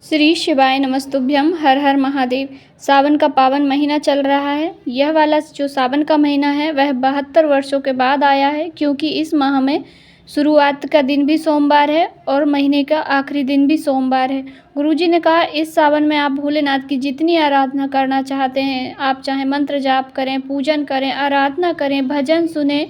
श्री शिवाय नमस्तुभ्यम। हर हर महादेव। सावन का पावन महीना चल रहा है। यह वाला जो सावन का महीना है वह 72 वर्षों के बाद आया है, क्योंकि इस माह में शुरुआत का दिन भी सोमवार है और महीने का आखिरी दिन भी सोमवार है। गुरुजी ने कहा इस सावन में आप भोलेनाथ की जितनी आराधना करना चाहते हैं, आप चाहे मंत्र जाप करें, पूजन करें, आराधना करें, भजन सुने,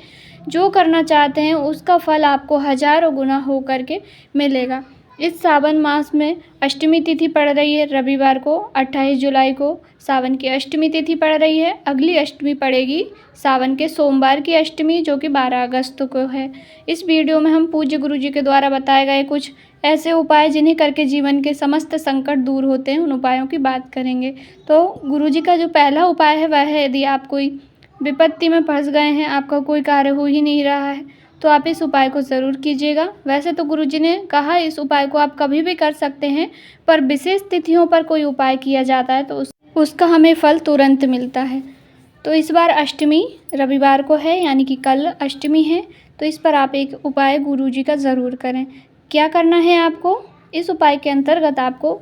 जो करना चाहते हैं उसका फल आपको हजारों गुना हो करके मिलेगा। इस सावन मास में अष्टमी तिथि पड़ रही है रविवार को 28 जुलाई को सावन की अष्टमी तिथि पड़ रही है। अगली अष्टमी पड़ेगी सावन के सोमवार की अष्टमी, जो कि 12 अगस्त को है। इस वीडियो में हम पूज्य गुरुजी के द्वारा बताए गए कुछ ऐसे उपाय जिन्हें करके जीवन के समस्त संकट दूर होते हैं, उन उपायों की बात करेंगे। तो गुरुजी का जो पहला उपाय है वह है, यदि आप कोई विपत्ति में फंस गए हैं, आपका कोई कार्य हो ही नहीं रहा है, तो आप इस उपाय को ज़रूर कीजिएगा। वैसे तो गुरुजी ने कहा इस उपाय को आप कभी भी कर सकते हैं, पर विशेष तिथियों पर कोई उपाय किया जाता है तो उसका हमें फल तुरंत मिलता है। तो इस बार अष्टमी रविवार को है, यानी कि कल अष्टमी है, तो इस पर आप एक उपाय गुरुजी का ज़रूर करें। क्या करना है आपको? इस उपाय के अंतर्गत आपको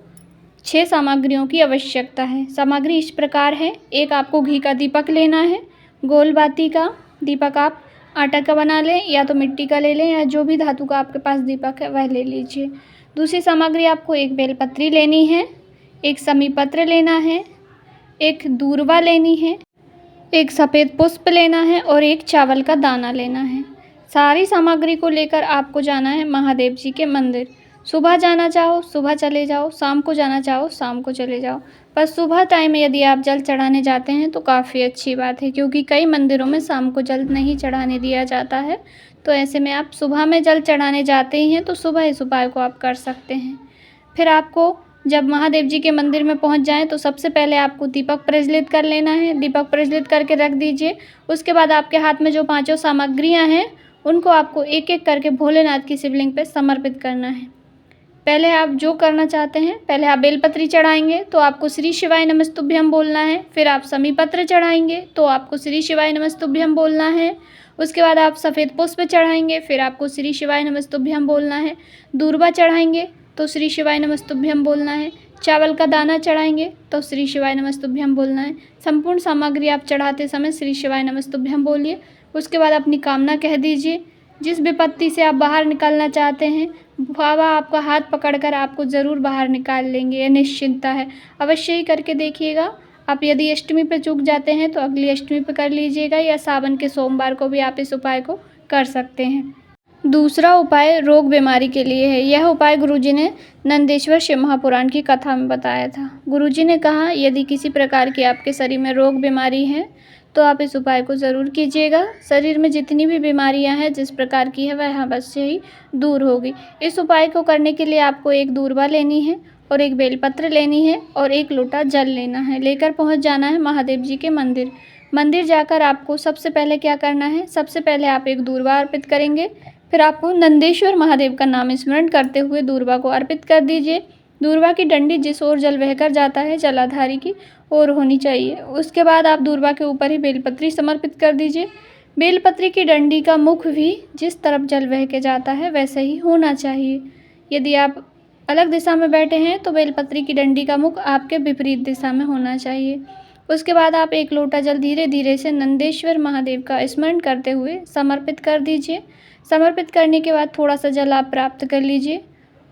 6 सामग्रियों की आवश्यकता है। सामग्री इस प्रकार है। एक, आपको घी का दीपक लेना है। गोल बाती का दीपक आप आटा का बना लें, या तो मिट्टी का ले लें, या जो भी धातु का आपके पास दीपक है वह ले लीजिए। दूसरी सामग्री, आपको एक बेलपत्री लेनी है, एक समी पत्र लेना है, एक दूर्वा लेनी है, एक सफ़ेद पुष्प लेना है और एक चावल का दाना लेना है। सारी सामग्री को लेकर आपको जाना है महादेव जी के मंदिर। सुबह जाना चाहो सुबह चले जाओ, शाम को जाना चाहो शाम को चले जाओ। पर सुबह टाइम में यदि आप जल चढ़ाने जाते हैं तो काफ़ी अच्छी बात है, क्योंकि कई मंदिरों में शाम को जल नहीं चढ़ाने दिया जाता है। तो ऐसे में आप सुबह में जल चढ़ाने जाते ही हैं तो सुबह इस उपाय को आप कर सकते हैं। फिर आपको जब महादेव जी के मंदिर में पहुंच जाएं तो सबसे पहले आपको दीपक प्रज्वलित कर लेना है। दीपक प्रज्वलित करके रख दीजिए। उसके बाद आपके हाथ में जो 5 सामग्रियाँ हैं उनको आपको एक एक करके भोलेनाथ की शिवलिंग पर समर्पित करना है। पहले आप जो करना चाहते हैं, पहले आप बेलपत्री चढ़ाएंगे तो आपको श्री शिवाय नमस्तुभ्यम बोलना है। फिर आप समी पत्र चढ़ाएंगे तो आपको श्री शिवाय नमस्तुभ्यम बोलना है। उसके बाद आप सफ़ेद पुष्प चढ़ाएंगे, फिर आपको श्री शिवाय नमस्तुभ्यम बोलना है। दूर्वा चढ़ाएंगे तो श्री शिवाय नमस्तुभ्यम बोलना है। चावल का दाना चढ़ाएंगे तो श्री शिवाय नमस्तुभ्यम बोलना है। संपूर्ण सामग्री आप चढ़ाते समय श्री शिवाय नमस्तुभ्यम बोलिए। उसके बाद अपनी कामना कह दीजिए। जिस विपत्ति से आप बाहर निकलना चाहते हैं, बाबा आपका हाथ पकड़कर आपको ज़रूर बाहर निकाल लेंगे, ये निश्चिंता है। अवश्य ही करके देखिएगा। आप यदि अष्टमी पे चूक जाते हैं तो अगली अष्टमी पे कर लीजिएगा, या सावन के सोमवार को भी आप इस उपाय को कर सकते हैं। दूसरा उपाय रोग बीमारी के लिए है। यह उपाय गुरुजी ने नंदेश्वर शिव महापुराण की कथा में बताया था। गुरुजी ने कहा यदि किसी प्रकार की आपके शरीर में रोग बीमारी है तो आप इस उपाय को ज़रूर कीजिएगा। शरीर में जितनी भी बीमारियां हैं जिस प्रकार की है वह अवश्य ही दूर होगी। इस उपाय को करने के लिए आपको एक दूर्वा लेनी है और एक बेलपत्र लेनी है और एक लोटा जल लेना है। लेकर पहुंच जाना है महादेव जी के मंदिर। मंदिर जाकर आपको सबसे पहले क्या करना है? सबसे पहले आप एक दूर्वा अर्पित करेंगे। फिर आपको नंदेश्वर महादेव का नाम स्मरण करते हुए दूर्वा को अर्पित कर दीजिए। दूर्वा की डंडी जिस ओर जल बहकर जाता है जलाधारी की ओर होनी चाहिए। उसके बाद आप दूर्वा के ऊपर ही बेलपत्री समर्पित कर दीजिए। बेलपत्री की डंडी का मुख भी जिस तरफ जल बह के जाता है वैसे ही होना चाहिए। यदि आप अलग दिशा में बैठे हैं तो बेलपत्री की डंडी का मुख आपके विपरीत दिशा में होना चाहिए। उसके बाद आप एक लोटा जल धीरे धीरे से नंदेश्वर महादेव का स्मरण करते हुए समर्पित कर दीजिए। समर्पित करने के बाद थोड़ा सा जल आप प्राप्त कर लीजिए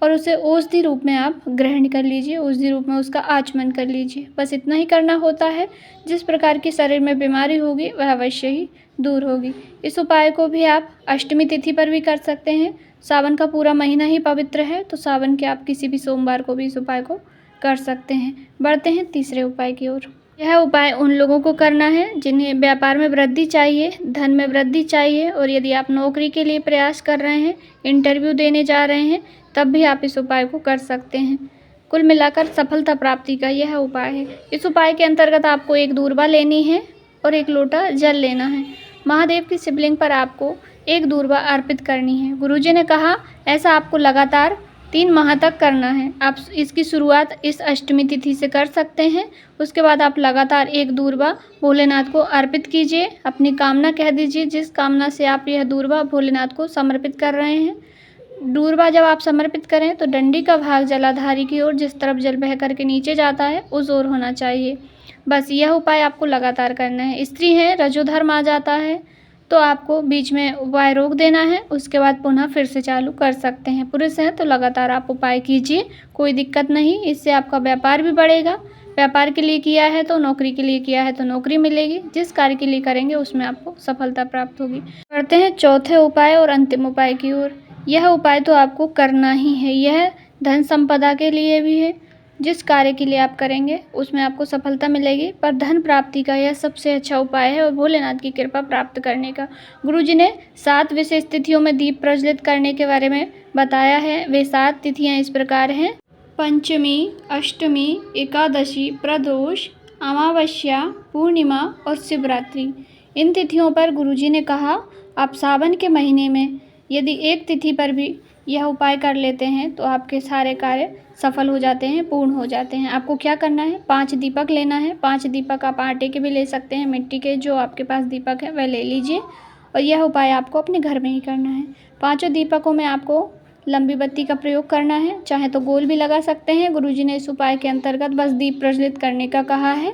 और उसे औषधि रूप में आप ग्रहण कर लीजिए। औषधि रूप में उसका आचमन कर लीजिए। बस इतना ही करना होता है। जिस प्रकार की शरीर में बीमारी होगी वह अवश्य ही दूर होगी। इस उपाय को भी आप अष्टमी तिथि पर भी कर सकते हैं। सावन का पूरा महीना ही पवित्र है, तो सावन के आप किसी भी सोमवार को भी इस उपाय को कर सकते हैं। बढ़ते हैं तीसरे उपाय की ओर। यह उपाय उन लोगों को करना है जिन्हें व्यापार में वृद्धि चाहिए, धन में वृद्धि चाहिए, और यदि आप नौकरी के लिए प्रयास कर रहे हैं, इंटरव्यू देने जा रहे हैं, तब भी आप इस उपाय को कर सकते हैं। कुल मिलाकर सफलता प्राप्ति का यह उपाय है। इस उपाय के अंतर्गत आपको एक दूर्वा लेनी है और एक लोटा जल लेना है। महादेव की शिवलिंग पर आपको एक दूर्वा अर्पित करनी है। गुरुजी ने कहा ऐसा आपको लगातार 3 माह तक करना है। आप इसकी शुरुआत इस अष्टमी तिथि से कर सकते हैं। उसके बाद आप लगातार एक दूर्वा भोलेनाथ को अर्पित कीजिए। अपनी कामना कह दीजिए, जिस कामना से आप यह दूर्वा भोलेनाथ को समर्पित कर रहे हैं। दूर्वा जब आप समर्पित करें तो डंडी का भाग जलाधारी की ओर, जिस तरफ जल बह करके नीचे जाता है उस ओर होना चाहिए। बस यह उपाय आपको लगातार करना है। स्त्री है, रजोधर्म आ जाता है तो आपको बीच में उपाय रोक देना है, उसके बाद पुनः फिर से चालू कर सकते हैं। पुरुष हैं तो लगातार आप उपाय कीजिए, कोई दिक्कत नहीं। इससे आपका व्यापार भी बढ़ेगा। व्यापार के लिए किया है तो नौकरी के लिए किया है तो नौकरी मिलेगी। जिस कार्य के लिए करेंगे उसमें आपको सफलता प्राप्त होगी। करते हैं चौथे उपाय और अंतिम उपाय की ओर। यह उपाय तो आपको करना ही है। यह धन संपदा के लिए भी है। जिस कार्य के लिए आप करेंगे उसमें आपको सफलता मिलेगी, पर धन प्राप्ति का यह सबसे अच्छा उपाय है और भोलेनाथ की कृपा प्राप्त करने का। गुरुजी ने 7 विशेष तिथियों में दीप प्रज्वलित करने के बारे में बताया है। वे 7 तिथियां इस प्रकार हैं: पंचमी, अष्टमी, एकादशी, प्रदोष, अमावस्या, पूर्णिमा और शिवरात्रि। इन तिथियों पर गुरुजी ने कहा आप सावन के महीने में यदि एक तिथि पर भी यह उपाय कर लेते हैं तो आपके सारे कार्य सफल हो जाते हैं, पूर्ण हो जाते हैं। आपको क्या करना है, 5 दीपक लेना है। 5 दीपक आप आटे के भी ले सकते हैं, मिट्टी के जो आपके पास दीपक है वह ले लीजिए और यह उपाय आपको अपने घर में ही करना है। 5 दीपकों में आपको लंबी बत्ती का प्रयोग करना है, चाहे तो गोल भी लगा सकते हैं। गुरुजी ने इस उपाय के अंतर्गत बस दीप प्रज्वलित करने का कहा है।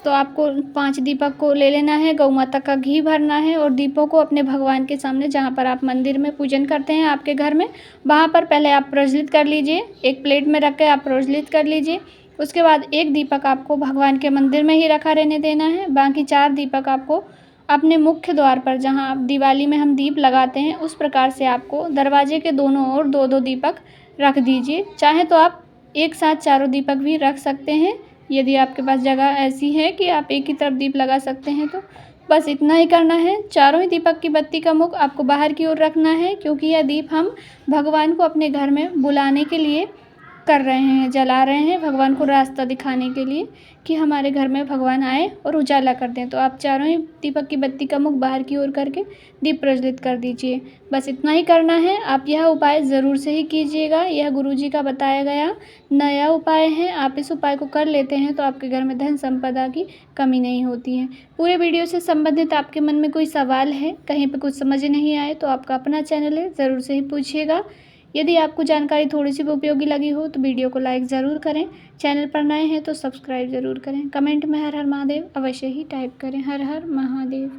तो आपको 5 दीपक को ले लेना है, गौ माता का घी भरना है और दीपों को अपने भगवान के सामने, जहाँ पर आप मंदिर में पूजन करते हैं आपके घर में, वहाँ पर पहले आप प्रज्वलित कर लीजिए। एक प्लेट में रख के आप प्रज्वलित कर लीजिए। उसके बाद एक दीपक आपको भगवान के मंदिर में ही रखा रहने देना है। बाकी 4 दीपक आपको अपने मुख्य द्वार पर, जहाँ आप दिवाली में हम दीप लगाते हैं उस प्रकार से आपको दरवाजे के दोनों ओर 2-2 दीपक रख दीजिए। चाहे तो आप एक साथ चारों दीपक भी रख सकते हैं, यदि आपके पास जगह ऐसी है कि आप एक ही तरफ दीप लगा सकते हैं तो। बस इतना ही करना है। चारों ही दीपक की बत्ती का मुख आपको बाहर की ओर रखना है, क्योंकि यह दीप हम भगवान को अपने घर में बुलाने के लिए कर रहे हैं, जला रहे हैं, भगवान को रास्ता दिखाने के लिए कि हमारे घर में भगवान आए और उजाला कर दें। तो आप चारों ही दीपक की बत्ती का मुख बाहर की ओर करके दीप प्रज्वलित कर दीजिए। बस इतना ही करना है। आप यह उपाय ज़रूर से ही कीजिएगा। यह गुरुजी का बताया गया नया उपाय है। आप इस उपाय को कर लेते हैं तो आपके घर में धन संपदा की कमी नहीं होती है। पूरे वीडियो से संबंधित आपके मन में कोई सवाल है, कहीं पर कुछ समझ नहीं आए तो आपका अपना चैनल है, ज़रूर से ही पूछिएगा। यदि आपको जानकारी थोड़ी सी भी उपयोगी लगी हो तो वीडियो को लाइक ज़रूर करें। चैनल पर नए हैं तो सब्सक्राइब ज़रूर करें। कमेंट में हर हर महादेव अवश्य ही टाइप करें। हर हर महादेव।